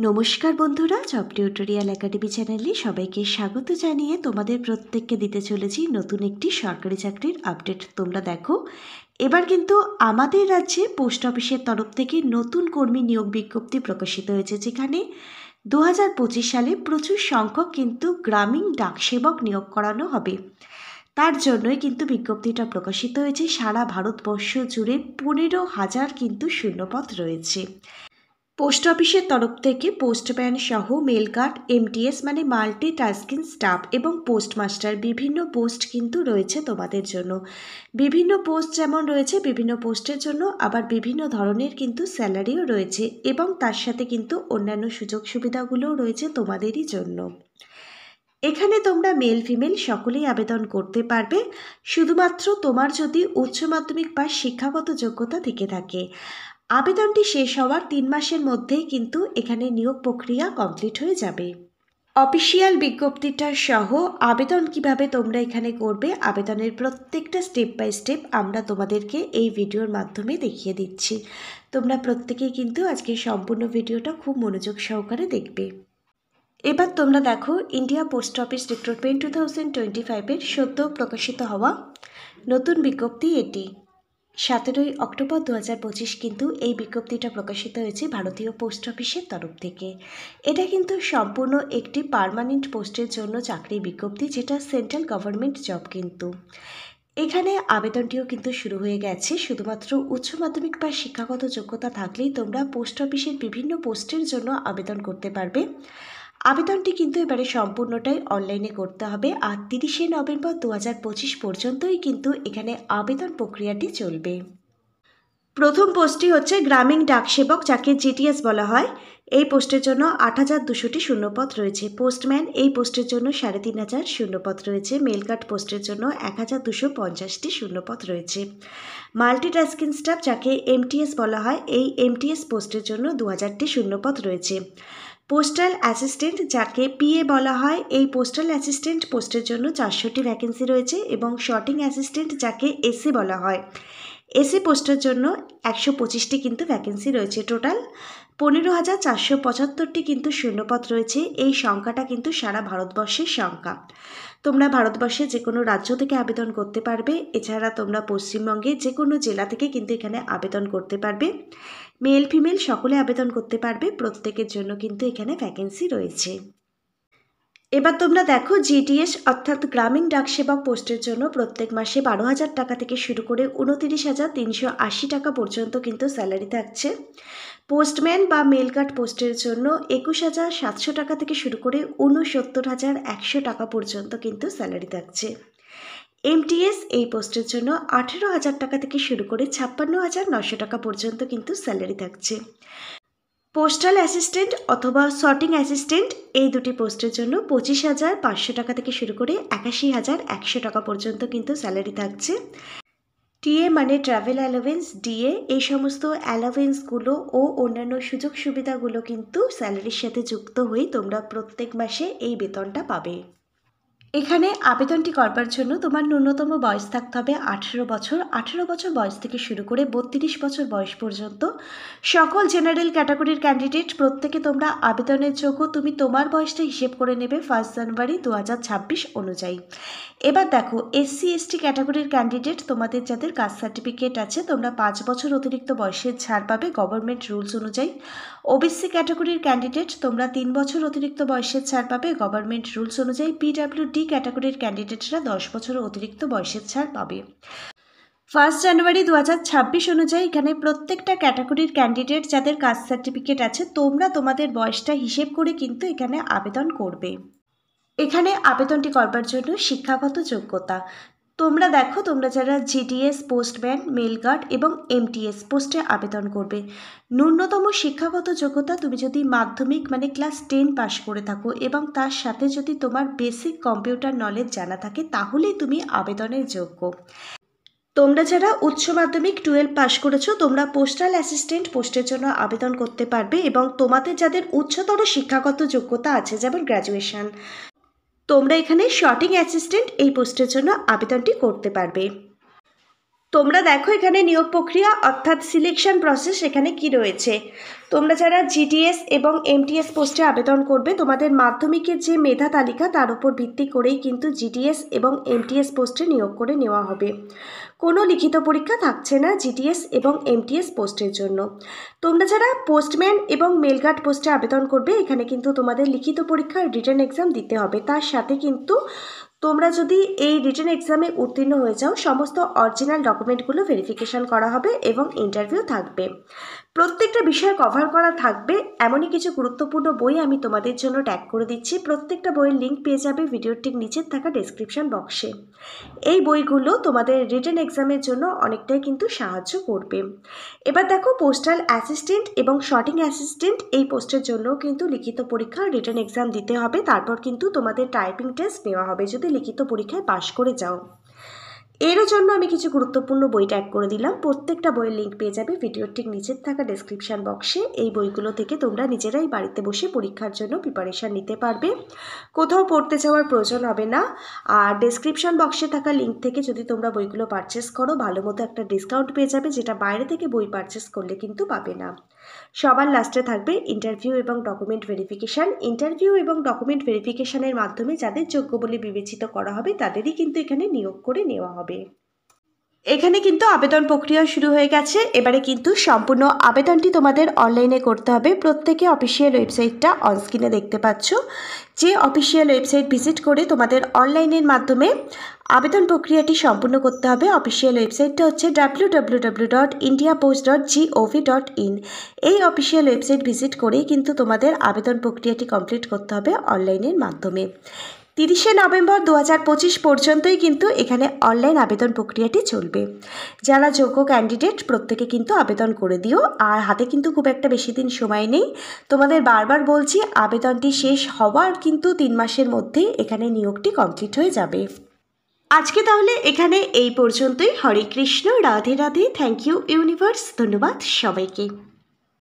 নমস্কার বন্ধুরা, job tutorial academy চ্যানেলে সবাইকে স্বাগত জানিয়ে তোমাদের প্রত্যেককে দিতে চলেছি নতুন একটি সরকারি চাকরির আপডেট। তোমরা দেখো, এবার কিন্তু আমাদের রাজ্যে পোস্ট অফিসের তরফ থেকে নতুন কর্মী নিয়োগ বিজ্ঞপ্তি প্রকাশিত হয়েছে, যেখানে 2025 সালে প্রচুর সংখ্যক কিন্তু গ্রামীণ ডাকসেবক নিয়োগ করানো হবে। তার জন্যই কিন্তু বিজ্ঞপ্তিটা প্রকাশিত হয়েছে। সারা ভারতবর্ষ জুড়ে 15,000 কিন্তু শূন্যপদ রয়েছে। পোস্ট অফিসের তরফ থেকে পোস্টম্যান সহ মেল গার্ড, এমটিএস মানে মাল্টি টাস্কিং স্টাফ এবং পোস্টমাস্টার বিভিন্ন পোস্ট কিন্তু রয়েছে তোমাদের জন্য। বিভিন্ন পোস্ট যেমন রয়েছে, বিভিন্ন পোস্টের জন্য আবার বিভিন্ন ধরনের কিন্তু স্যালারিও রয়েছে এবং তার সাথে কিন্তু অন্যান্য সুযোগ সুবিধাগুলোও রয়েছে তোমাদেরই জন্য। এখানে তোমরা মেল ফিমেল সকলেই আবেদন করতে পারবে, শুধুমাত্র তোমার যদি উচ্চ মাধ্যমিক বা শিক্ষাগত যোগ্যতা থেকে থাকে। আবেদনটি শেষ হওয়ার 3 মাসের মধ্যেই কিন্তু এখানে নিয়োগ প্রক্রিয়া কমপ্লিট হয়ে যাবে। অফিসিয়াল বিজ্ঞপ্তিটা সহ আবেদন কিভাবে তোমরা এখানে করবে, আবেদনের প্রত্যেকটা স্টেপ বাই স্টেপ আমরা তোমাদেরকে এই ভিডিওর মাধ্যমে দেখিয়ে দিচ্ছি। তোমরা প্রত্যেকেই কিন্তু আজকে সম্পূর্ণ ভিডিওটা খুব মনোযোগ সহকারে দেখবে। এবার তোমরা দেখো, ইন্ডিয়া পোস্ট অফিস রিক্রুটমেন্ট 2025-এর সদ্য প্রকাশিত হওয়া নতুন বিজ্ঞপ্তি এটি। 17 অক্টোবর 2025 কিন্তু এই বিজ্ঞপ্তিটা প্রকাশিত হয়েছে ভারতীয় পোস্ট অফিসের তরফ থেকে। এটা কিন্তু সম্পূর্ণ একটি পার্মানেন্ট পোস্টের জন্য চাকরি বিজ্ঞপ্তি, যেটা সেন্ট্রাল গভর্নমেন্ট জব। কিন্তু এখানে আবেদনটিও কিন্তু শুরু হয়ে গেছে। শুধুমাত্র উচ্চ মাধ্যমিক বা শিক্ষাগত যোগ্যতা থাকলেই তোমরা পোস্ট অফিসের বিভিন্ন পোস্টের জন্য আবেদন করতে পারবে। আবেদনটি কিন্তু এবারে সম্পূর্ণটাই অনলাইনে করতে হবে, আর 30 নভেম্বর 2025 পর্যন্তই কিন্তু এখানে আবেদন প্রক্রিয়াটি চলবে। প্রথম পোস্টটি হচ্ছে গ্রামীণ ডাকসেবক, যাকে জিটিএস বলা হয়। এই পোস্টের জন্য 8,200টি শূন্যপদ রয়েছে। পোস্টম্যান এই পোস্টের জন্য 3,500 শূন্যপদ রয়েছে। মেল গার্ড পোস্টের জন্য 1,250টি শূন্যপদ রয়েছে। মাল্টিটাস্কিং স্টাফ, যাকে এমটিএস বলা হয়, এই এমটিএস পোস্টের জন্য 2,000টি শূন্যপদ রয়েছে। পোস্টাল অ্যাসিস্ট্যান্ট, যাকে পিএ বলা হয়, এই পোস্টাল অ্যাসিস্ট্যান্ট পোস্টের জন্য 400টি ভ্যাকেন্সি রয়েছে। এবং শর্টিং অ্যাসিস্ট্যান্ট, যাকে এসি বলা হয়, এসি পোস্টের জন্য 125টি কিন্তু ভ্যাকেন্সি রয়েছে। টোটাল 15,475টি কিন্তু শূন্যপদ রয়েছে। এই সংখ্যাটা কিন্তু সারা ভারতবর্ষের সংখ্যা। তোমরা ভারতবর্ষে যে কোনো রাজ্য থেকে আবেদন করতে পারবে। এছাড়া তোমরা পশ্চিমবঙ্গে যে কোনো জেলা থেকে কিন্তু এখানে আবেদন করতে পারবে। মেল ফিমেল সকলে আবেদন করতে পারবে। প্রত্যেকের জন্য কিন্তু এখানে ভ্যাকেন্সি রয়েছে। এবার তোমরা দেখো, জিটিএস অর্থাৎ গ্রামীণ ডাকসেবক পোস্টের জন্য প্রত্যেক মাসে 12,000 টাকা থেকে শুরু করে 29,380 টাকা পর্যন্ত কিন্তু স্যালারি থাকছে। পোস্টম্যান বা মেল গার্ড পোস্টের জন্য 21,700 টাকা থেকে শুরু করে 69,100 টাকা পর্যন্ত কিন্তু স্যালারি থাকছে। এমটিএস এই পোস্টের জন্য 18,000 টাকা থেকে শুরু করে 56,900 টাকা পর্যন্ত কিন্তু স্যালারি থাকছে। পোস্টাল অ্যাসিস্ট্যান্ট অথবা শর্টিং অ্যাসিস্ট্যান্ট এই দুটি পোস্টের জন্য 25,500 টাকা থেকে শুরু করে 81,100 টাকা পর্যন্ত কিন্তু স্যালারি থাকছে। টিএ মানে ট্রাভেল অ্যালাওয়েন্স, ডিএ এই সমস্ত অ্যালাওয়েন্সগুলো ও অন্যান্য সুযোগ সুবিধাগুলো কিন্তু স্যালারির সাথে যুক্ত হয়ে তোমরা প্রত্যেক মাসে এই বেতনটা পাবে। এখানে আবেদনটি করবার জন্য তোমার ন্যূনতম বয়স থাকতে হবে 18 বছর। 18 বছর বয়স থেকে শুরু করে 32 বছর বয়স পর্যন্ত সকল জেনারেল ক্যাটাগরির ক্যান্ডিডেট প্রত্যেকে তোমরা আবেদনের যোগ্য। তুমি তোমার বয়সটা হিসেব করে নেবে 1 জানুয়ারি 2026 অনুযায়ী। এবার দেখো, এসসি এসটি ক্যাটাগরির ক্যান্ডিডেট তোমাদের যাদের কাস্ট সার্টিফিকেট আছে, তোমরা 5 বছর অতিরিক্ত বয়সের ছাড় পাবে গভর্নমেন্ট রুলস অনুযায়ী। ওবিসি ক্যাটাগরির ক্যান্ডিডেট তোমরা 3 বছর অতিরিক্ত বয়সের ছাড় পাবে গভর্নমেন্ট রুলস অনুযায়ী। পিডব্লিউডি ক্যাটাগরির ক্যান্ডিডেটরা 10 বছর অতিরিক্ত বয়সের ছাড় পাবে। 1 জানুয়ারি 2026 অনুযায়ী এখানে প্রত্যেকটা ক্যাটাগরির ক্যান্ডিডেট যাদের কাস্ট সার্টিফিকেট আছে, তোমরা তোমাদের বয়সটা হিসেব করে কিন্তু এখানে আবেদন করবে। এখানে আবেদনটি করবার জন্য শিক্ষাগত যোগ্যতা তোমরা দেখো, তোমরা যারা জিডিএস, পোস্টম্যান, মেল গার্ড এবং এমটিএস পোস্টে আবেদন করবে, ন্যূনতম শিক্ষাগত যোগ্যতা তুমি যদি মাধ্যমিক মানে ক্লাস 10 পাস করে থাকো এবং তার সাথে যদি তোমার বেসিক কম্পিউটার নলেজ জানা থাকে, তাহলেই তুমি আবেদনের যোগ্য। তোমরা যারা উচ্চ মাধ্যমিক 12 পাস করেছো, তোমরা পোস্টাল অ্যাসিস্ট্যান্ট পোস্টের জন্য আবেদন করতে পারবে। এবং তোমাদের যাদের উচ্চতর শিক্ষাগত যোগ্যতা আছে, যেমন গ্র্যাজুয়েশন, তোমরা এখানে শর্টিং অ্যাসিস্ট্যান্ট এই পোস্টের জন্য আবেদনটি করতে পারবে। তোমরা দেখো এখানে নিয়োগ প্রক্রিয়া অর্থাৎ সিলেকশন প্রসেস এখানে কি রয়েছে। তোমরা যারা জিডিএস এবং এমটিএস পোস্টে আবেদন করবে, তোমাদের মাধ্যমিকের যে মেধা তালিকা তার উপর ভিত্তি করেই কিন্তু জিডিএস এবং এমটিএস পোস্টে নিয়োগ করে নেওয়া হবে। কোনো লিখিত পরীক্ষা থাকছে না জিডিএস এবং এমটিএস পোস্টের জন্য। তোমরা যারা পোস্টম্যান এবং মেলগার্ড পোস্টে আবেদন করবে, এখানে কিন্তু তোমাদের লিখিত পরীক্ষার রিটেন এক্সাম দিতে হবে। তার সাথে কিন্তু তোমরা যদি এই রিটেন এক্সামে উত্তীর্ণ হয়ে যাও, সমস্ত অরিজিনাল ডকুমেন্টগুলো ভেরিফিকেশান করা হবে এবং ইন্টারভিউ থাকবে। প্রত্যেকটা বিষয় কভার করা থাকবে। এমনই কিছু গুরুত্বপূর্ণ বই আমি তোমাদের জন্য ট্যাগ করে দিচ্ছি। প্রত্যেকটা বইয়ের লিঙ্ক পেয়ে যাবে ভিডিওর ঠিক নিচে থাকা ডেসক্রিপশন বক্সে। এই বইগুলো তোমাদের রিটেন এক্সামের জন্য অনেকটাই কিন্তু সাহায্য করবে। এবার দেখো, পোস্টাল অ্যাসিস্ট্যান্ট এবং শর্টিং অ্যাসিস্ট্যান্ট এই পোস্টের জন্য কিন্তু লিখিত পরীক্ষা রিটেন এক্সাম দিতে হবে। তারপর কিন্তু তোমাদের টাইপিং টেস্ট নেওয়া হবে যদি লিখিত পরীক্ষায় পাশ করে যাও। এরও জন্য আমি কিছু গুরুত্বপূর্ণ বই ট্যাগ করে দিলাম। প্রত্যেকটা বইয়ের লিঙ্ক পেয়ে যাবে ভিডিওর ঠিক নিচের থাকা ডেসক্রিপশন বক্সে। এই বইগুলো থেকে তোমরা নিজেরাই বাড়িতে বসে পরীক্ষার জন্য প্রিপারেশান নিতে পারবে, কোথাও পড়তে যাওয়ার প্রয়োজন হবে না। আর ডেসক্রিপশন বক্সে থাকা লিঙ্ক থেকে যদি তোমরা বইগুলো পারচেস করো, ভালো মতো একটা ডিসকাউন্ট পেয়ে যাবে, যেটা বাইরে থেকে বই পারচেস করলে কিন্তু পাবে না। সবার লাস্টে থাকবে ইন্টারভিউ এবং ডকুমেন্ট ভেরিফিকেশান। ইন্টারভিউ এবং ডকুমেন্ট ভেরিফিকেশানের মাধ্যমে যাদের যোগ্য বলে বিবেচিত করা হবে তাদেরই কিন্তু এখানে নিয়োগ করে নেওয়া হবে। এখানে কিন্তু আবেদন প্রক্রিয়া শুরু হয়ে গেছে। এবারে কিন্তু সম্পূর্ণ আবেদনটি তোমাদের অনলাইনে করতে হবে। প্রত্যেকে অফিসিয়াল ওয়েবসাইটটা অনস্ক্রিনে দেখতে পাচ্ছ। যে অফিসিয়াল ওয়েবসাইট ভিজিট করে তোমাদের অনলাইনের মাধ্যমে আবেদন প্রক্রিয়াটি সম্পূর্ণ করতে হবে। অফিসিয়াল ওয়েবসাইটটা হচ্ছে www.indiapost.gov.in। এই অফিসিয়াল ওয়েবসাইট ভিজিট করেই কিন্তু তোমাদের আবেদন প্রক্রিয়াটি কমপ্লিট করতে হবে অনলাইনের মাধ্যমে। 30শে নভেম্বর 2025 পর্যন্তই কিন্তু এখানে অনলাইন আবেদন প্রক্রিয়াটি চলবে। যারা যোগ্য ক্যান্ডিডেট প্রত্যেকে কিন্তু আবেদন করে দিও। আর হাতে কিন্তু খুব একটা বেশি দিন সময় নেই। তোমাদের বারবার বলছি, আবেদনটি শেষ হওয়ার কিন্তু 3 মাসের মধ্যেই এখানে নিয়োগটি কমপ্লিট হয়ে যাবে। আজকে তাহলে এখানে এই পর্যন্তই। Hare Krishna, Radhe Radhe, thank you universe, ধন্যবাদ সবাইকে।